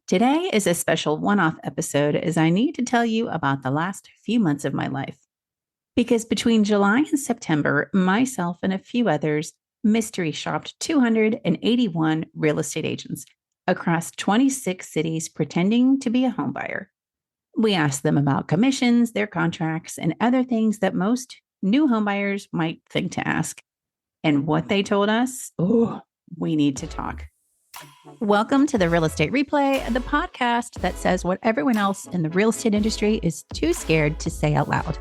Today is a special one-off episode as I need to tell you about the last few months of my life. Because between July and September, myself and a few others mystery shopped 281 real estate agents across 26 cities pretending to be a homebuyer. We asked them about commissions, their contracts, and other things that most new homebuyers might think to ask. And what they told us, we need to talk. Welcome to the Real Estate Replay, the podcast that says what everyone else in the real estate industry is too scared to say out loud.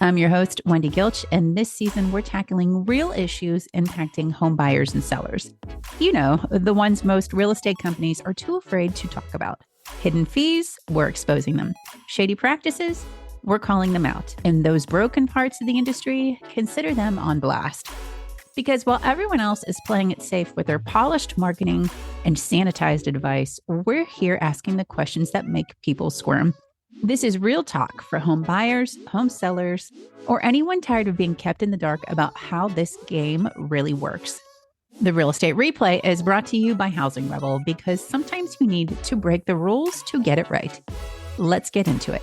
I'm your host, Wendy Gilch, and this season we're tackling real issues impacting home buyers and sellers. You know, the ones most real estate companies are too afraid to talk about. Hidden fees, we're exposing them. Shady practices, we're calling them out. And those broken parts of the industry, consider them on blast. Because while everyone else is playing it safe with their polished marketing and sanitized advice, we're here asking the questions that make people squirm. This is real talk for home buyers, home sellers, or anyone tired of being kept in the dark about how this game really works. The Real Estate Replay is brought to you by Housing Rebel because sometimes you need to break the rules to get it right. Let's get into it.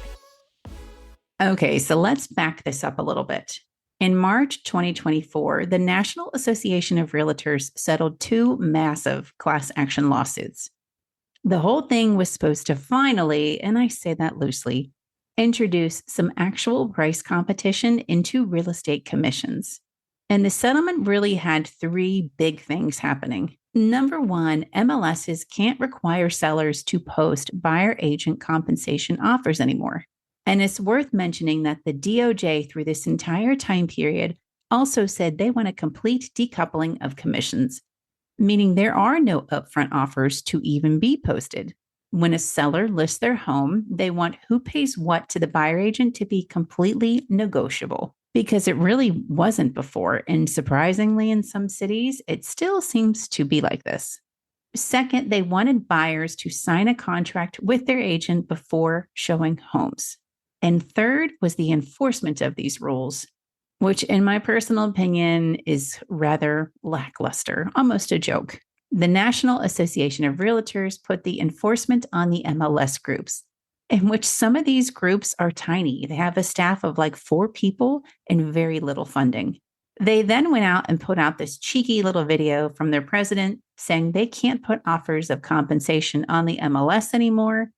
Okay, so let's back this up a little bit. In March 2024, the National Association of Realtors settled two massive class action lawsuits. The whole thing was supposed to finally, and I say that loosely, introduce some actual price competition into real estate commissions. And the settlement really had three big things happening. Number one, MLSs can't require sellers to post buyer agent compensation offers anymore. And it's worth mentioning that the DOJ through this entire time period also said they want a complete decoupling of commissions, meaning there are no upfront offers to even be posted. When a seller lists their home, they want who pays what to the buyer agent to be completely negotiable, because it really wasn't before. And surprisingly, in some cities, it still seems to be like this. Second, they wanted buyers to sign a contract with their agent before showing homes. And third was the enforcement of these rules, which in my personal opinion is rather lackluster, almost a joke. The National Association of Realtors put the enforcement on the MLS groups, in which some of these groups are tiny. They have a staff of like 4 people and very little funding. They then went out and put out this cheeky little video from their president saying they can't put offers of compensation on the MLS anymore.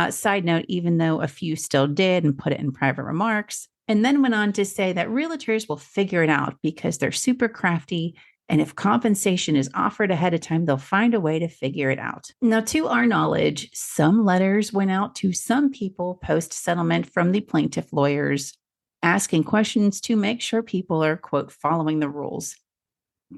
Side note, even though a few still did and put it in private remarks, and then went on to say that realtors will figure it out because they're super crafty. And if compensation is offered ahead of time, they'll find a way to figure it out. Now, to our knowledge, some letters went out to some people post-settlement from the plaintiff lawyers asking questions to make sure people are, quote, following the rules.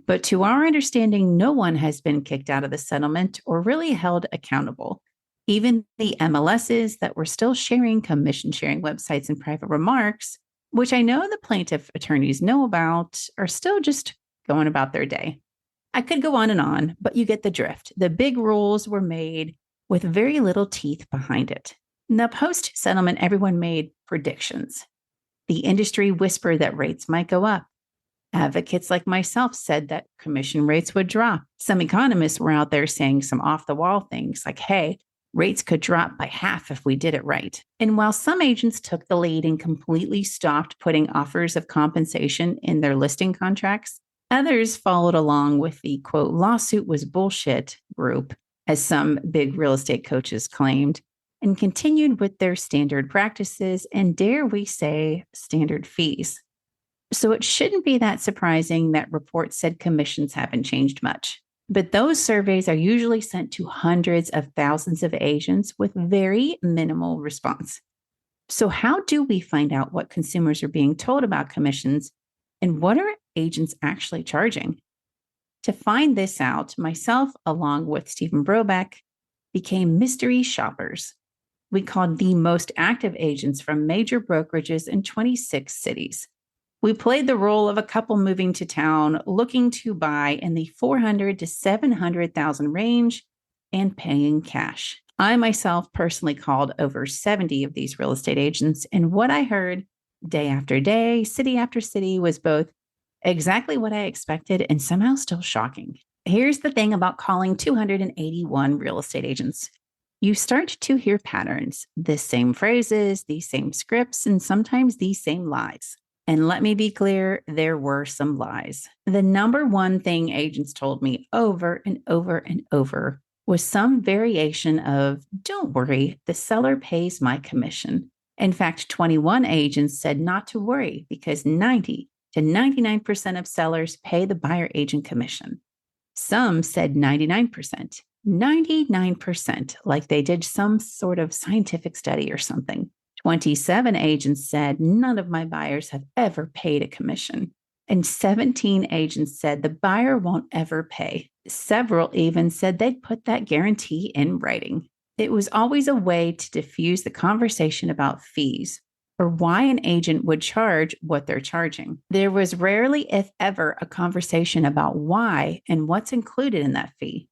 But to our understanding, no one has been kicked out of the settlement or really held accountable. Even the MLSs that were still sharing commission sharing websites and private remarks, which I know the plaintiff attorneys know about, are still just going about their day. I could go on, but you get the drift. The big rules were made with very little teeth behind it. Now, post-settlement, everyone made predictions. The industry whispered that rates might go up. Advocates like myself said that commission rates would drop. Some economists were out there saying some off-the-wall things like, hey, rates could drop by half if we did it right. And while some agents took the lead and completely stopped putting offers of compensation in their listing contracts, others followed along with the, quote, lawsuit was bullshit group, as some big real estate coaches claimed, and continued with their standard practices and, dare we say, standard fees. So it shouldn't be that surprising that reports said commissions haven't changed much. But those surveys are usually sent to hundreds of thousands of agents with very minimal response. So how do we find out what consumers are being told about commissions and what are agents actually charging? To find this out, myself, along with Stephen Brobeck, became mystery shoppers. We called the most active agents from major brokerages in 26 cities. We played the role of a couple moving to town, looking to buy in the 400 to 700,000 range and paying cash. I myself personally called over 70 of these real estate agents, and what I heard day after day, city after city, was both exactly what I expected and somehow still shocking. Here's the thing about calling 281 real estate agents. you start to hear patterns, the same phrases, these same scripts, and sometimes these same lies. And let me be clear, there were some lies. The number one thing agents told me over and over and over was some variation of, don't worry, the seller pays my commission. In fact, 21 agents said not to worry because 90 to 99% of sellers pay the buyer agent commission. Some said 99%, 99%, like they did some sort of scientific study or something. 27 agents said none of my buyers have ever paid a commission. And 17 agents said the buyer won't ever pay. Several even said they'd put that guarantee in writing. It was always a way to diffuse the conversation about fees or why an agent would charge what they're charging. There was rarely, if ever, a conversation about why and what's included in that fee.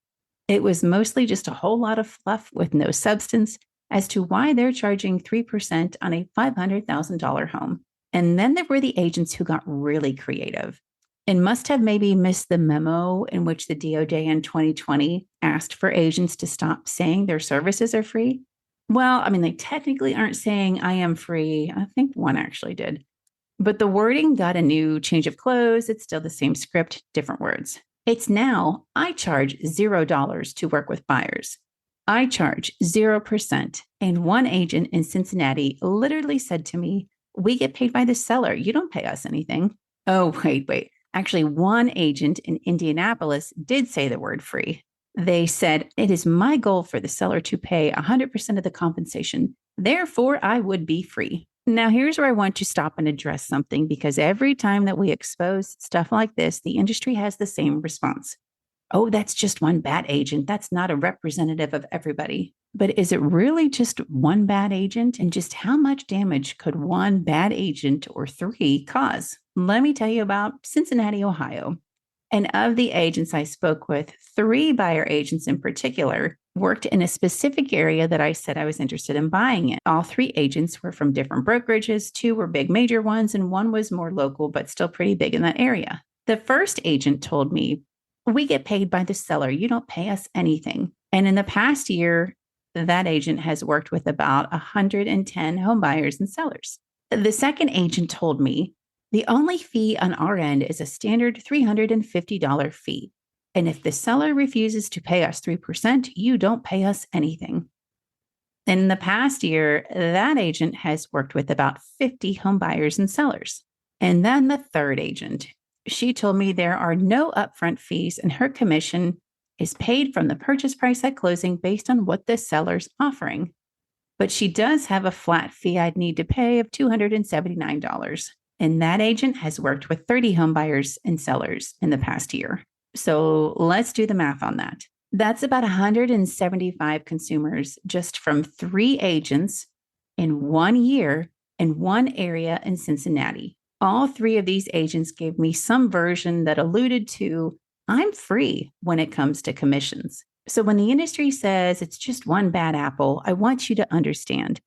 It was mostly just a whole lot of fluff with no substance as to why they're charging 3% on a $500,000 home. And then there were the agents who got really creative and must have maybe missed the memo in which the DOJ in 2020 asked for agents to stop saying their services are free. Well, I mean, they technically aren't saying I am free. I think one actually did. But the wording got a new change of clothes. It's still the same script, different words. It's now, I charge $0 to work with buyers. I charge 0%. And one agent in Cincinnati literally said to me, we get paid by the seller. You don't pay us anything. Oh, wait. Actually, one agent in Indianapolis did say the word free. They said, it is my goal for the seller to pay 100% of the compensation. Therefore, I would be free. Now, here's where I want to stop and address something because every time that we expose stuff like this, the industry has the same response. Oh, that's just one bad agent. That's not a representative of everybody. But is it really just one bad agent? And just how much damage could one bad agent or three cause? Let me tell you about Cincinnati, Ohio. And of the agents I spoke with, 3 buyer agents in particular worked in a specific area that I said I was interested in buying in. All 3 agents were from different brokerages. 2 were big major ones, and 1 was more local, but still pretty big in that area. The first agent told me, we get paid by the seller. You don't pay us anything. And in the past year, that agent has worked with about 110 home buyers and sellers. The second agent told me, the only fee on our end is a standard $350 fee. And if the seller refuses to pay us 3%, you don't pay us anything. In the past year, that agent has worked with about 50 home buyers and sellers. And then the third agent, she told me there are no upfront fees and her commission is paid from the purchase price at closing based on what the seller's offering. But she does have a flat fee I'd need to pay of $279. And that agent has worked with 30 home buyers and sellers in the past year. So let's do the math on that. That's about 175 consumers just from 3 agents in 1 year in one area in Cincinnati. All 3 of these agents gave me some version that alluded to, I'm free when it comes to commissions. So when the industry says it's just one bad apple, I want you to understand.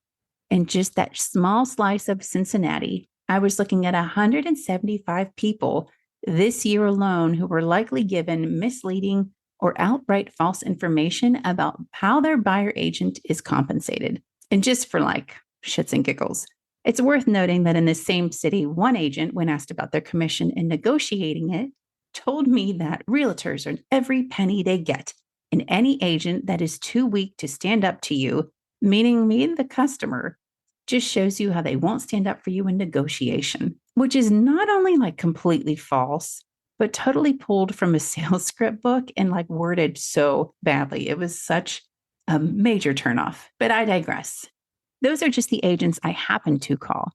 In just that small slice of Cincinnati, I was looking at 175 people this year alone who were likely given misleading or outright false information about how their buyer agent is compensated. And just for like shits and giggles, it's worth noting that in the same city, one agent, when asked about their commission and negotiating it, told me that realtors earn every penny they get, and any agent that is too weak to stand up to you, meaning me, the customer, just shows you how they won't stand up for you in negotiation, which is not only like completely false, but totally pulled from a sales script book and like worded so badly. It was such a major turnoff, but I digress. Those are just the agents I happen to call.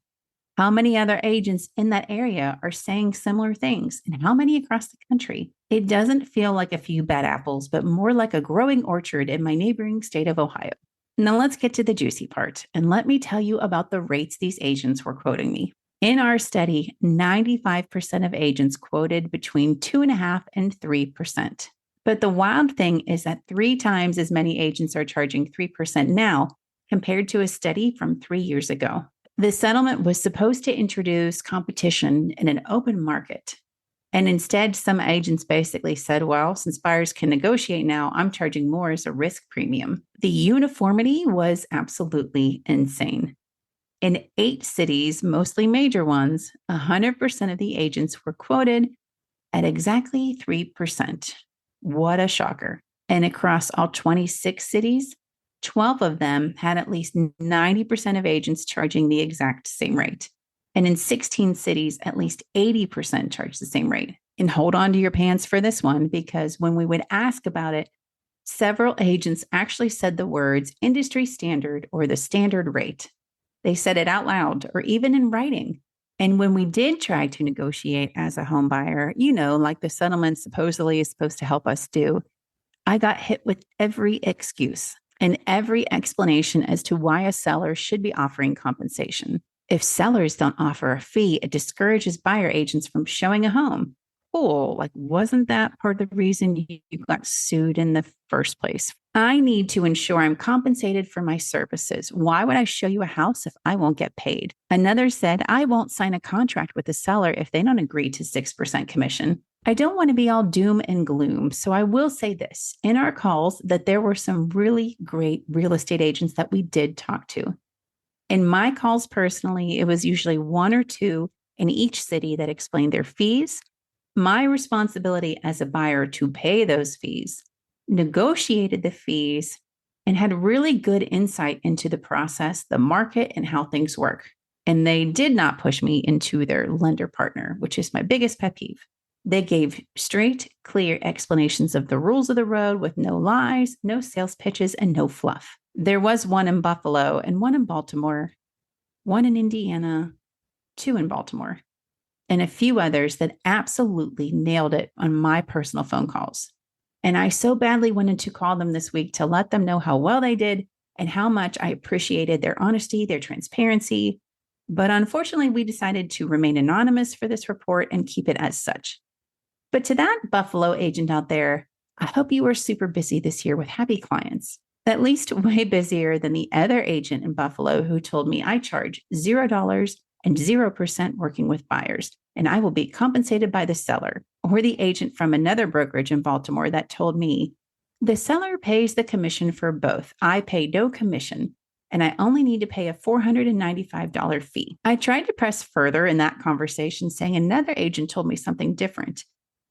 How many other agents in that area are saying similar things, and how many across the country? It doesn't feel like a few bad apples, but more like a growing orchard in my neighboring state of Ohio. Now let's get to the juicy part, and let me tell you about the rates these agents were quoting me. In our study, 95% of agents quoted between 2.5% and 3%. But the wild thing is that 3 times as many agents are charging 3% now compared to a study from 3 years ago. The settlement was supposed to introduce competition in an open market. And instead, some agents basically said, well, since buyers can negotiate now, I'm charging more as a risk premium. The uniformity was absolutely insane. In 8 cities, mostly major ones, 100% of the agents were quoted at exactly 3%. What a shocker. And across all 26 cities, 12 of them had at least 90% of agents charging the exact same rate. And in 16 cities, at least 80% charged the same rate. And hold on to your pants for this one, because when we would ask about it, several agents actually said the words industry standard or the standard rate. They said it out loud or even in writing. And when we did try to negotiate as a home buyer, like the settlement supposedly is supposed to help us do, I got hit with every excuse and every explanation as to why a seller should be offering compensation. If sellers don't offer a fee, it discourages buyer agents from showing a home. Cool. Wasn't that part of the reason you got sued in the first place? I need to ensure I'm compensated for my services. Why would I show you a house if I won't get paid? Another said, I won't sign a contract with the seller if they don't agree to 6% commission. I don't want to be all doom and gloom, so I will say this in our calls that there were some really great real estate agents that we did talk to. In my calls personally, it was usually 1 or 2 in each city that explained their fees, my responsibility as a buyer to pay those fees, negotiated the fees, and had really good insight into the process, the market, and how things work. And they did not push me into their lender partner, which is my biggest pet peeve. They gave straight, clear explanations of the rules of the road with no lies, no sales pitches, and no fluff. There was one in Buffalo and one in Baltimore, one in Indiana, 2 in Baltimore, and a few others that absolutely nailed it on my personal phone calls. And I so badly wanted to call them this week to let them know how well they did and how much I appreciated their honesty, their transparency. But unfortunately, we decided to remain anonymous for this report and keep it as such. But to that Buffalo agent out there, I hope you were super busy this year with happy clients, at least way busier than the other agent in Buffalo who told me I charge $0 and 0% working with buyers, and I will be compensated by the seller, or the agent from another brokerage in Baltimore that told me, the seller pays the commission for both. I pay no commission, and I only need to pay a $495 fee. I tried to press further in that conversation, saying another agent told me something different,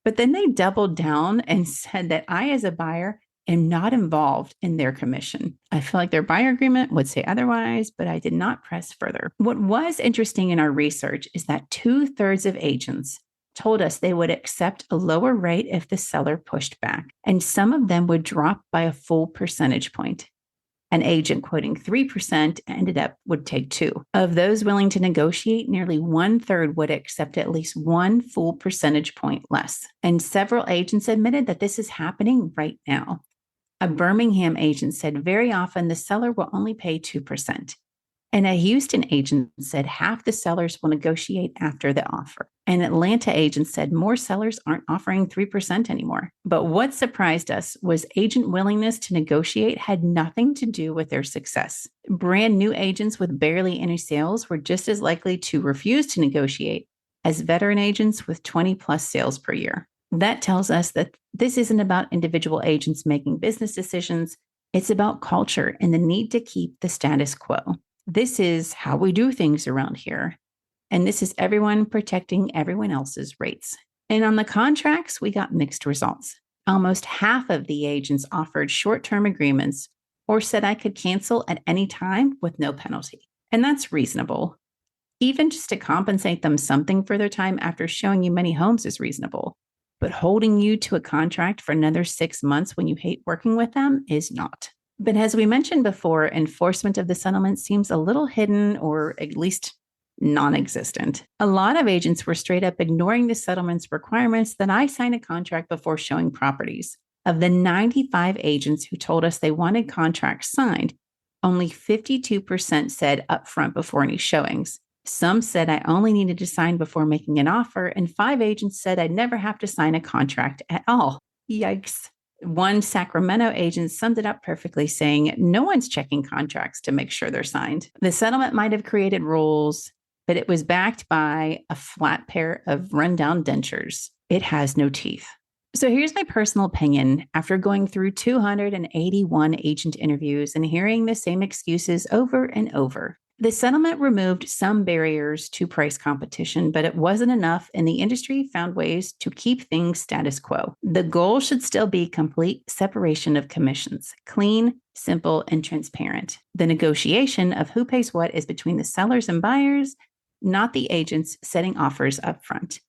but then they doubled down and said that I, as a buyer, am not involved in their commission. I feel like their buyer agreement would say otherwise, but I did not press further. What was interesting in our research is that 2/3 of agents told us they would accept a lower rate if the seller pushed back, and some of them would drop by a full percentage point. An agent quoting 3% would take 2. Of those willing to negotiate, nearly 1/3 would accept at least 1 full percentage point less. And several agents admitted that this is happening right now. A Birmingham agent said very often the seller will only pay 2%. And a Houston agent said half the sellers will negotiate after the offer. An Atlanta agent said more sellers aren't offering 3% anymore. But what surprised us was agent willingness to negotiate had nothing to do with their success. Brand new agents with barely any sales were just as likely to refuse to negotiate as veteran agents with 20 plus sales per year. That tells us that this isn't about individual agents making business decisions. It's about culture and the need to keep the status quo. This is how we do things around here. And this is everyone protecting everyone else's rates. And on the contracts, we got mixed results. Almost half of the agents offered short-term agreements or said I could cancel at any time with no penalty. And that's reasonable. Even just to compensate them something for their time after showing you many homes is reasonable. But holding you to a contract for another 6 months when you hate working with them is not. But as we mentioned before, enforcement of the settlement seems a little hidden or at least non-existent. A lot of agents were straight up ignoring the settlement's requirements that I sign a contract before showing properties. Of the 95 agents who told us they wanted contracts signed, only 52% said upfront before any showings. Some said I only needed to sign before making an offer, and 5 agents said I'd never have to sign a contract at all. Yikes. One Sacramento agent summed it up perfectly, saying, no one's checking contracts to make sure they're signed. The settlement might have created rules, but it was backed by a flat pair of rundown dentures. it has no teeth. So here's my personal opinion after going through 281 agent interviews and hearing the same excuses over and over. The settlement removed some barriers to price competition, but it wasn't enough, and the industry found ways to keep things status quo. The goal should still be complete separation of commissions, clean, simple, and transparent. The negotiation of who pays what is between the sellers and buyers, not the agents setting offers up front.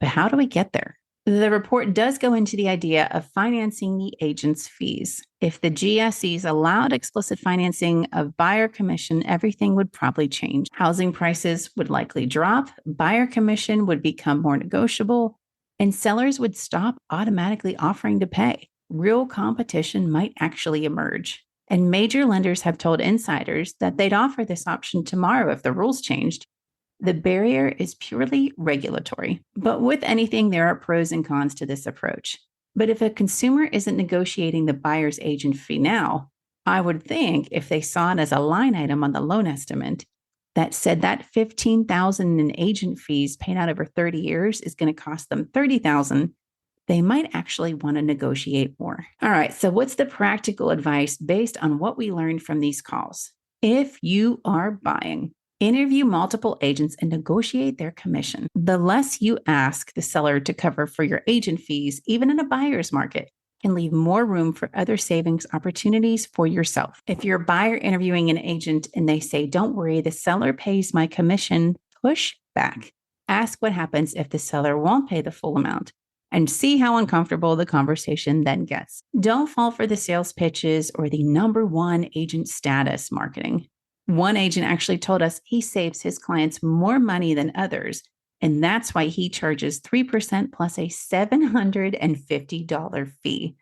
But how do we get there? The report does go into the idea of financing the agent's fees. If the GSEs allowed explicit financing of buyer commission, everything would probably change. Housing prices would likely drop, buyer commission would become more negotiable, and sellers would stop automatically offering to pay. Real competition might actually emerge. And major lenders have told insiders that they'd offer this option tomorrow if the rules changed. The barrier is purely regulatory. But with anything, there are pros and cons to this approach. But if a consumer isn't negotiating the buyer's agent fee now, I would think if they saw it as a line item on the loan estimate that said that $15,000 in agent fees paid out over 30 years is going to cost them $30,000, they might actually want to negotiate more. All right, so what's the practical advice based on what we learned from these calls? If you are buying, interview multiple agents and negotiate their commission. The less you ask the seller to cover for your agent fees, even in a buyer's market, can leave more room for other savings opportunities for yourself. If you're a buyer interviewing an agent and they say, "Don't worry, the seller pays my commission," push back. Ask what happens if the seller won't pay the full amount and see how uncomfortable the conversation then gets. Don't fall for the sales pitches or the number one agent status marketing. One agent actually told us he saves his clients more money than others, and that's why he charges 3% plus a $750 fee,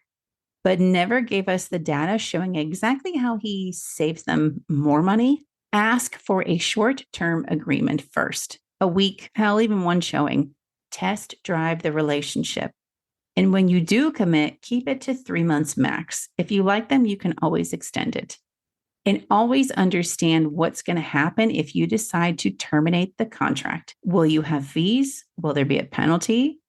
but never gave us the data showing exactly how he saves them more money. Ask for a short-term agreement first, a week, hell, even one showing. Test drive the relationship. And when you do commit, keep it to 3 months max. If you like them, you can always extend it. And always understand what's going to happen if you decide to terminate the contract. Will you have fees? Will there be a penalty?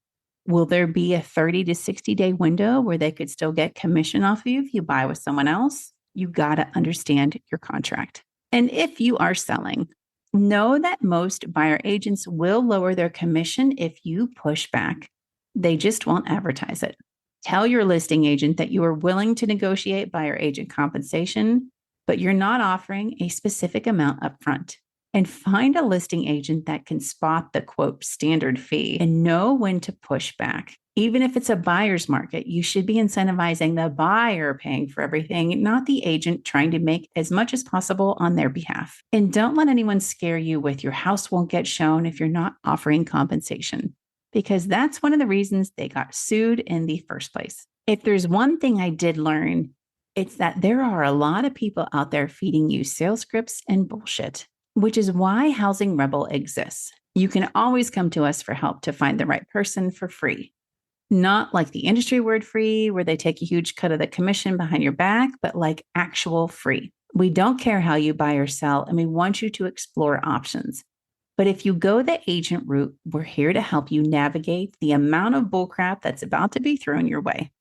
Will there be a 30 to 60-day window where they could still get commission off of you if you buy with someone else? You got to understand your contract. And if you are selling, know that most buyer agents will lower their commission if you push back. They just won't advertise it. Tell your listing agent that you are willing to negotiate buyer agent compensation, but you're not offering a specific amount upfront. And find a listing agent that can spot the quote standard fee and know when to push back. Even if it's a buyer's market, you should be incentivizing the buyer paying for everything, not the agent trying to make as much as possible on their behalf. And don't let anyone scare you with your house won't get shown if you're not offering compensation, because that's one of the reasons they got sued in the first place. If there's one thing I did learn, it's that there are a lot of people out there feeding you sales scripts and bullshit, which is why Housing Rebel exists. You can always come to us for help to find the right person for free. Not like the industry word free, where they take a huge cut of the commission behind your back, but like actual free. We don't care how you buy or sell, and we want you to explore options. But if you go the agent route, we're here to help you navigate the amount of bullcrap that's about to be thrown your way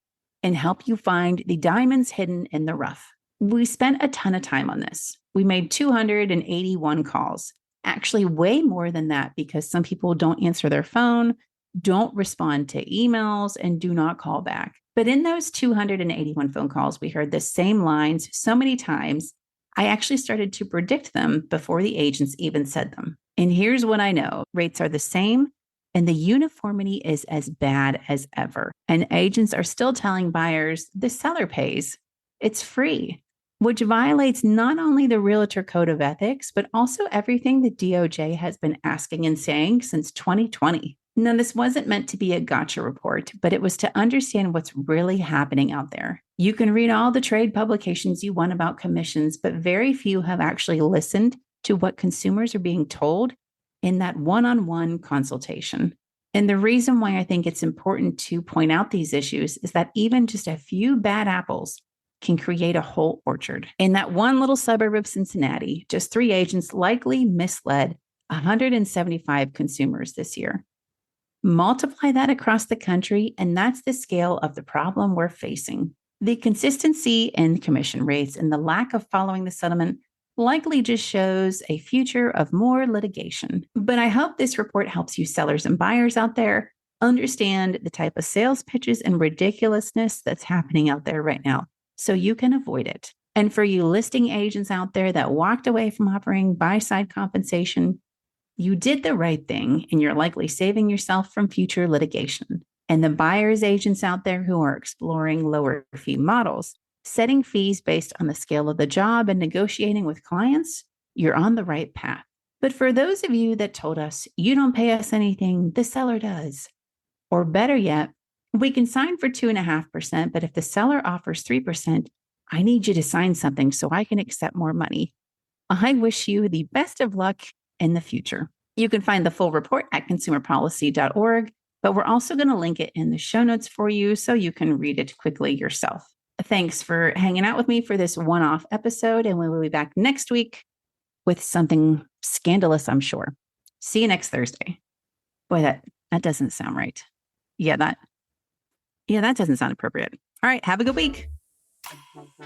and help you find the diamonds hidden in the rough. We spent a ton of time on this. We made 281 calls, actually way more than that because some people don't answer their phone, don't respond to emails, and do not call back. But in those 281 phone calls, we heard the same lines so many times, I actually started to predict them before the agents even said them. And here's what I know. Rates are the same, and the uniformity is as bad as ever. And agents are still telling buyers the seller pays. It's free, which violates not only the realtor code of ethics, but also everything the DOJ has been asking and saying since 2020. Now, this wasn't meant to be a gotcha report, but it was to understand what's really happening out there. You can read all the trade publications you want about commissions, but very few have actually listened to what consumers are being told in that one-on-one consultation. And the reason why I think it's important to point out these issues is that even just a few bad apples can create a whole orchard. In that one little suburb of Cincinnati, just 3 agents likely misled 175 consumers this year. Multiply that across the country, and that's the scale of the problem we're facing. The consistency in commission rates and the lack of following the settlement likely just shows a future of more litigation. But I hope this report helps you sellers and buyers out there understand the type of sales pitches and ridiculousness that's happening out there right now so you can avoid it. And for you listing agents out there that walked away from offering buy-side compensation, you did the right thing and you're likely saving yourself from future litigation. And the buyer's agents out there who are exploring lower fee models, setting fees based on the scale of the job and negotiating with clients, you're on the right path. But for those of you that told us you don't pay us anything, the seller does. Or better yet, we can sign for 2.5%, but if the seller offers 3%, I need you to sign something so I can accept more money. I wish you the best of luck in the future. You can find the full report at consumerpolicy.org, but we're also going to link it in the show notes for you so you can read it quickly yourself. Thanks for hanging out with me for this one-off episode, and we will be back next week with something scandalous, I'm sure. See you next Thursday. Boy, that doesn't sound right. Yeah, that doesn't sound appropriate. All right, have a good week.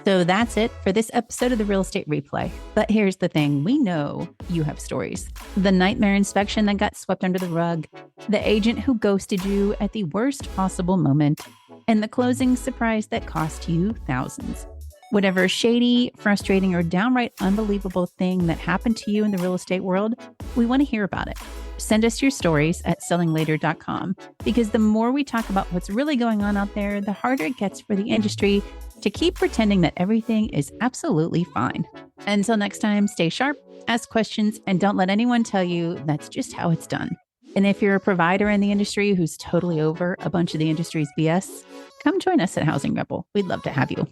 So that's it for this episode of the Real Estate Replay. But here's the thing. We know you have stories. The nightmare inspection that got swept under the rug, the agent who ghosted you at the worst possible moment, and the closing surprise that cost you thousands. Whatever shady, frustrating, or downright unbelievable thing that happened to you in the real estate world, we want to hear about it. Send us your stories at sellinglater.com, because the more we talk about what's really going on out there, the harder it gets for the industry to keep pretending that everything is absolutely fine. Until next time, stay sharp, ask questions, and don't let anyone tell you that's just how it's done. And if you're a provider in the industry who's totally over a bunch of the industry's BS, come join us at Housing Rebel. We'd love to have you.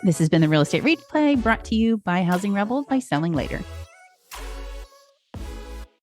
This has been the Real Estate Replay, brought to you by Housing Rebel by Selling Later.